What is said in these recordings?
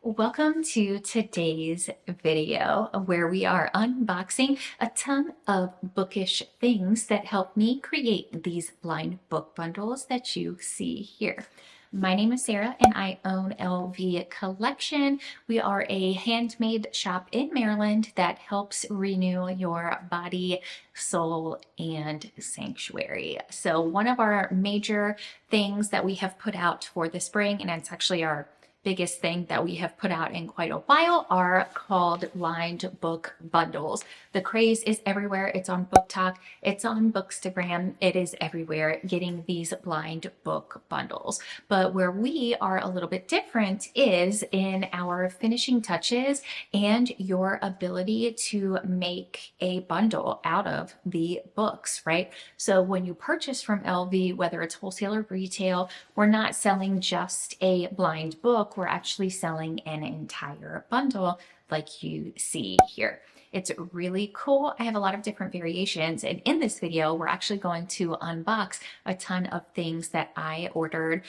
Welcome to today's video where we are unboxing a ton of bookish things that help me create these blind book bundles that you see here. My name is Sarah and I own Eleve Collection. We are a handmade shop in Maryland that helps renew your body, soul, and sanctuary. So one of our major things that we have put out for the spring, and it's actually our biggest thing that we have put out in quite a while, are called blind book bundles. The craze is everywhere. It's on BookTok, it's on Bookstagram, it is everywhere getting these blind book bundles. But where we are a little bit different is in our finishing touches and your ability to make a bundle out of the books, right? So when you purchase from LV, whether it's wholesale or retail, we're not selling just a blind book, we're actually selling an entire bundle like you see here. It's really cool. I have a lot of different variations, and in this video we're actually going to unbox a ton of things that I ordered,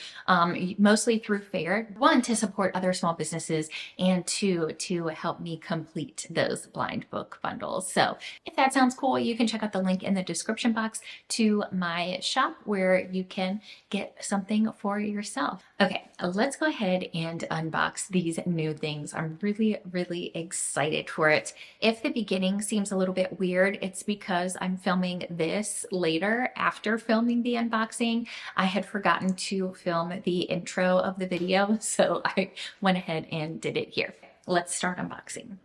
mostly through Faire. One, to support other small businesses, and two, to help me complete those blind book bundles. So if that sounds cool, you can check out the link in the description box to my shop where you can get something for yourself. Okay, let's go ahead and unbox these new things. I'm really excited for it. If the beginning seems a little bit weird, it's because I'm filming this later after filming the unboxing. I had forgotten to film the intro of the video, so I went ahead and did it here. Let's start unboxing.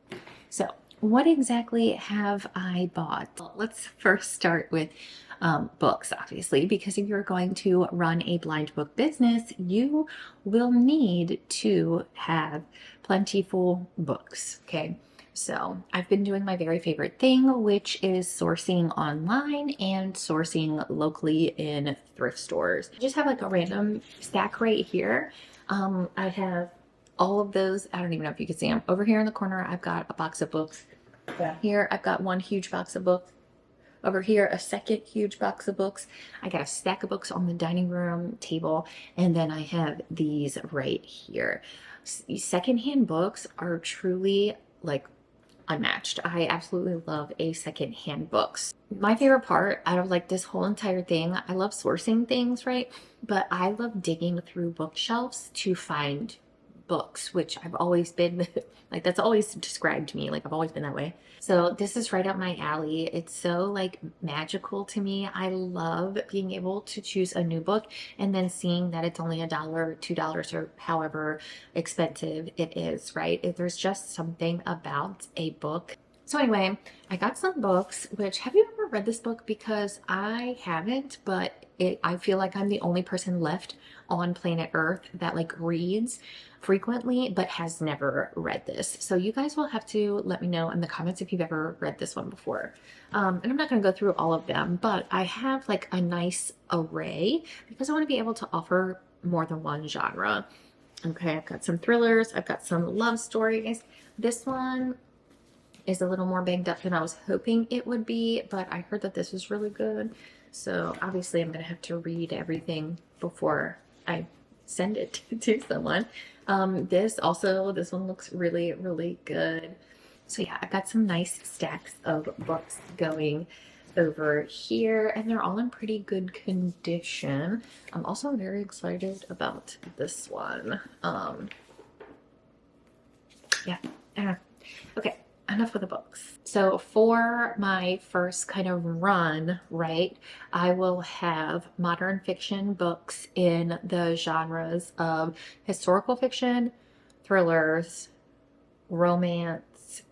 So what exactly have I bought? Well, let's first start with books, obviously, because if you're going to run a blind book business, you will need to have plentiful books, okay? So I've been doing my very favorite thing, which is sourcing online and sourcing locally in thrift stores. I just have like a random stack right here. I have all of those. I don't even know if you can see them. Over here in the corner, I've got a box of books. Down here, I've got one huge box of books. Over here, a second huge box of books. I got a stack of books on the dining room table, and then I have these right here. Secondhand books are truly like unmatched. I absolutely love a secondhand books. My favorite part out of like this whole entire thing, I love sourcing things, right? But I love digging through bookshelves to find books, which I've always been like, that's always described me, like I've always been that way. So this is right up my alley. It's so like magical to me. I love being able to choose a new book and then seeing that it's only $1, $2, or however expensive it is, right? There's just something about a book. So anyway, I got some books, which, have you ever read this book? Because I haven't, but I feel like I'm the only person left on planet Earth that like reads frequently but has never read this. So you guys will have to let me know in the comments if you've ever read this one before. And I'm not going to go through all of them, but I have like a nice array because I want to be able to offer more than one genre. Okay, I've got some thrillers, I've got some love stories. This one is a little more banged up than I was hoping it would be, but I heard that this was really good. So obviously I'm going to have to read everything before I send it to someone. This one looks really good. So yeah, I've got some nice stacks of books going over here, and they're all in pretty good condition. I'm also very excited about this one. Yeah. Okay, enough with the books. So for my first kind of run, right, I will have modern fiction books in the genres of historical fiction, thrillers, romance,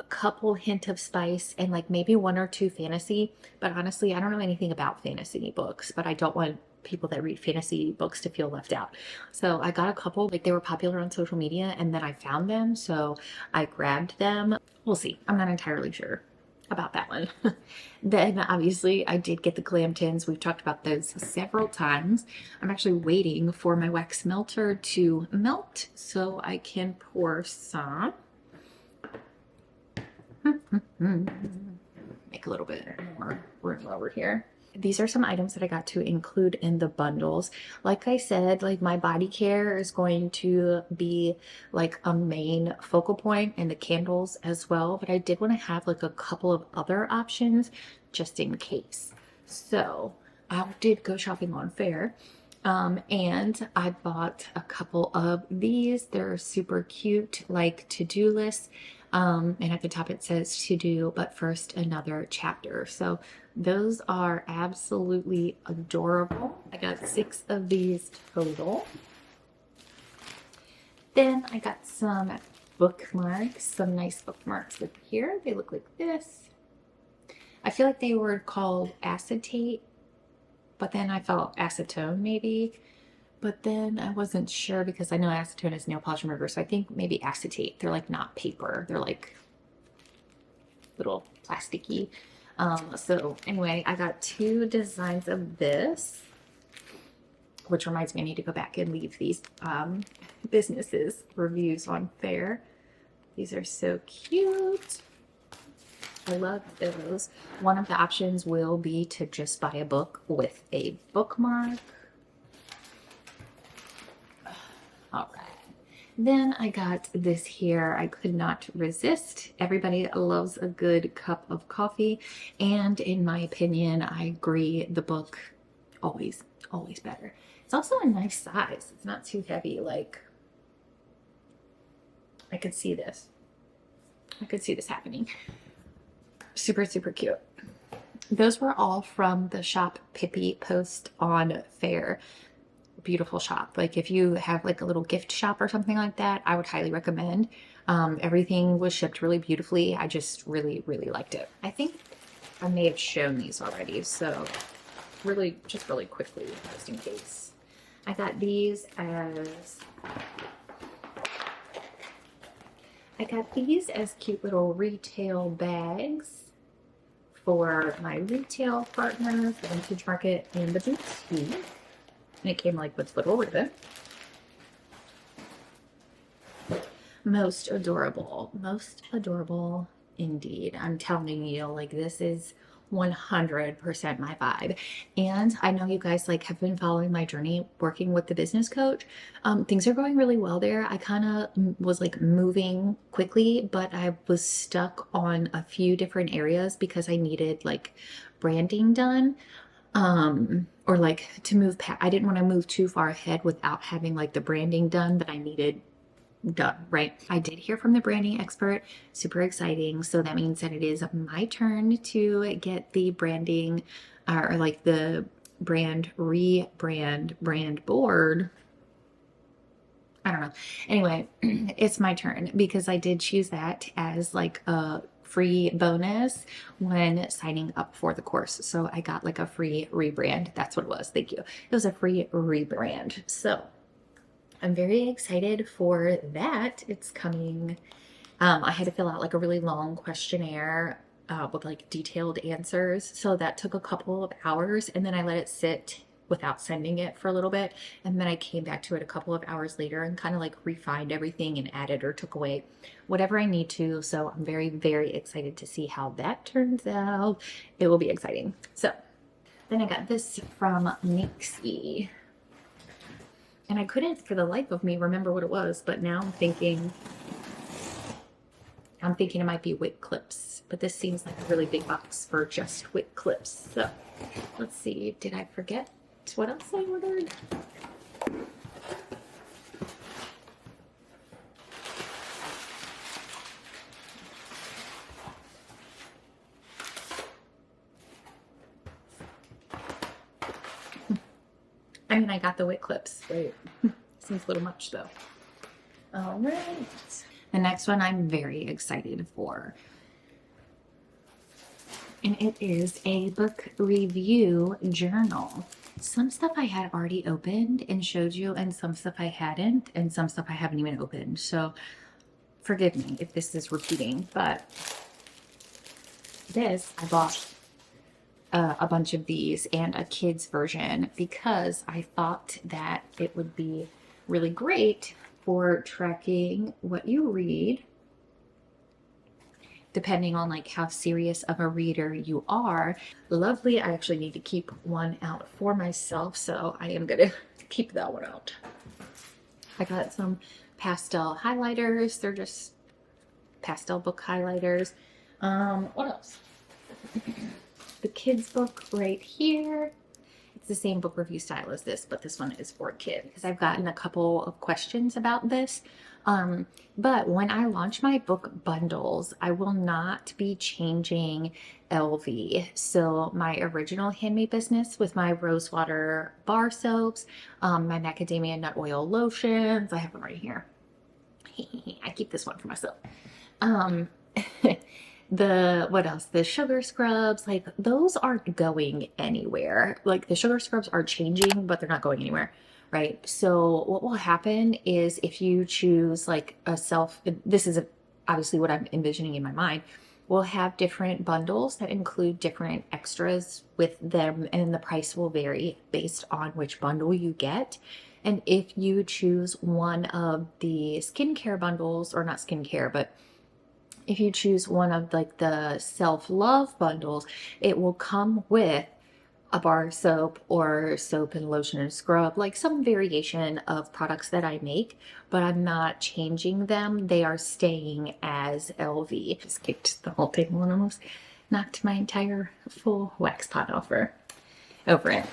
a couple hint of spice, and like maybe one or two fantasy. But honestly, I don't know anything about fantasy books, but I don't want people that read fantasy books to feel left out. So I got a couple, like they were popular on social media, and then I found them, so I grabbed them. We'll see. I'm not entirely sure about that one. Then obviously I did get the glam tins. We've talked about those several times. I'm actually waiting for my wax melter to melt so I can pour some. Make a little bit more room over here. these are some items that I got to include in the bundles. Like I said, like my body care is going to be like a main focal point, and the candles as well, but I did want to have like a couple of other options just in case. So I did go shopping on Faire. And I bought a couple of these. They're super cute, like to-do lists. And at the top it says to do, but first another chapter. So those are absolutely adorable. I got 6 of these total. Then I got some bookmarks, some nice bookmarks with here. They look like this. I feel like they were called acetate, but then I felt acetone maybe. But then I wasn't sure because I know acetone is nail polish remover, so I think maybe acetate. They're like not paper. They're like little plasticky. So anyway, I got 2 designs of this, which reminds me I need to go back and leave these businesses reviews on Faire. These are so cute. I love those. One of the options will be to just buy a book with a bookmark. All right. Then I got this here. I could not resist. Everybody loves a good cup of coffee. And in my opinion, I agree, the book always better. It's also a nice size. It's not too heavy. Like, I could see this. I could see this happening. Super, super cute. Those were all from the Shop Pippi post on Faire. Beautiful shop. Like if you have like a little gift shop or something like that, I would highly recommend. Everything was shipped really beautifully. I just really liked it. I think I may have shown these already, so really quickly, just in case. I got these as cute little retail bags for my retail partners, the Vintage Market and the boutique. And it came like with little ribbon. Most adorable indeed. I'm telling you, like, this is 100% my vibe. And I know you guys like have been following my journey working with the business coach. Things are going really well there. I kind of was like moving quickly, but I was stuck on a few different areas because I needed like branding done. Or like to move past, I didn't want to move too far ahead without having like the branding done that I needed done, right? I did hear from the branding expert, super exciting. So that means that it is my turn to get the branding or like the brand board. I don't know. Anyway, it's my turn because I did choose that as like a free bonus when signing up for the course. So I got like a free rebrand. That's what it was. Thank you. It was a free rebrand. So I'm very excited for that. It's coming. I had to fill out like a really long questionnaire with like detailed answers. So that took a couple of hours, and then I let it sit without sending it for a little bit. And then I came back to it a couple of hours later and kind of like refined everything and added or took away whatever I need to. So I'm very excited to see how that turns out. It will be exciting. So then I got this from Nixie. And I couldn't for the life of me remember what it was, but now I'm thinking it might be wick clips, but this seems like a really big box for just wick clips. So let's see, did I forget what else I ordered? I mean, I got the wick clips, right? Seems a little much though. All right. The next one I'm very excited for. And it is a book review journal. Some stuff I had already opened and showed you, and some stuff I hadn't, and some stuff I haven't even opened. So forgive me if this is repeating, but this, I bought a bunch of these and a kid's version because I thought that it would be really great for tracking what you read depending on like how serious of a reader you are. Lovely. I actually need to keep one out for myself, so I am gonna keep that one out. I got some pastel highlighters. They're just pastel book highlighters. What else? The kids book right here. It's the same book review style as this, but this one is for a kid because I've gotten a couple of questions about this. But when I launch my book bundles, I will not be changing LV. So my original handmade business with my rosewater bar soaps, my macadamia nut oil lotions, I have them right here. I keep this one for myself. What else? The sugar scrubs, like those aren't going anywhere. Like the sugar scrubs are changing, but they're not going anywhere, right? So what will happen is if you choose like this is obviously what I'm envisioning in my mind, we'll have different bundles that include different extras with them, and the price will vary based on which bundle you get. And if you choose one of the skincare bundles, or not skincare, but if you choose one of like the self-love bundles, it will come with a bar soap or soap and lotion and scrub, like some variation of products that I make, but I'm not changing them. They are staying as LV. Just kicked the whole table and almost knocked my entire full wax pot over it.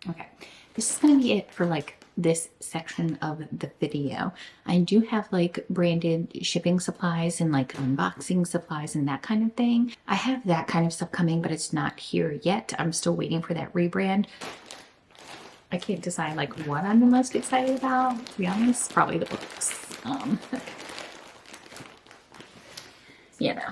Okay, this is gonna be it for like this section of the video. I do have like branded shipping supplies and like unboxing supplies and that kind of thing. I have that kind of stuff coming, but it's not here yet. I'm still waiting for that rebrand. I can't decide like what I'm the most excited about, to be honest. Probably the books. You know.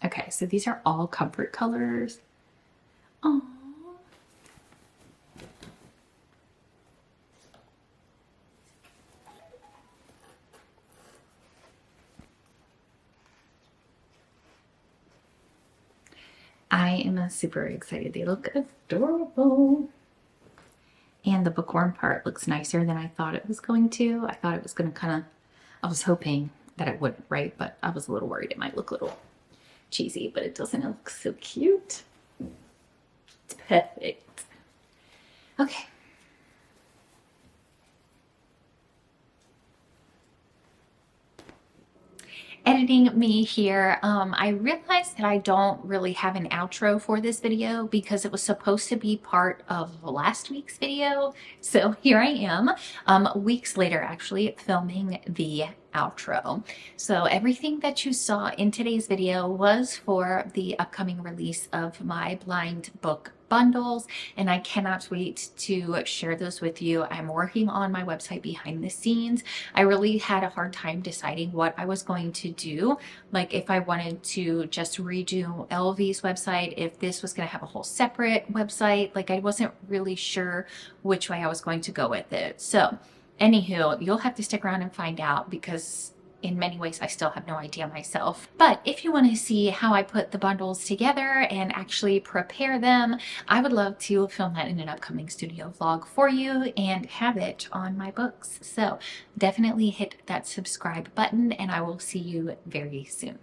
Okay, so these are all comfort colors. Aww. I am super excited. They look adorable. And the bookworm part looks nicer than I thought it was going to. I thought it was going to I was hoping that it wouldn't, right? But I was a little worried it might look a little cheesy, but it doesn't. It looks so cute. It's perfect. Okay. Editing me here. I realized that I don't really have an outro for this video because it was supposed to be part of last week's video. So here I am, weeks later actually, filming the outro. So everything that you saw in today's video was for the upcoming release of my blind book bundles, and I cannot wait to share those with you. I'm working on my website behind the scenes. I really had a hard time deciding what I was going to do, like if I wanted to just redo LV's website, if this was going to have a whole separate website. Like I wasn't really sure which way I was going to go with it. So anywho, you'll have to stick around and find out because in many ways I still have no idea myself. But if you want to see how I put the bundles together and actually prepare them, I would love to film that in an upcoming studio vlog for you and have it on my books. So definitely hit that subscribe button and I will see you very soon.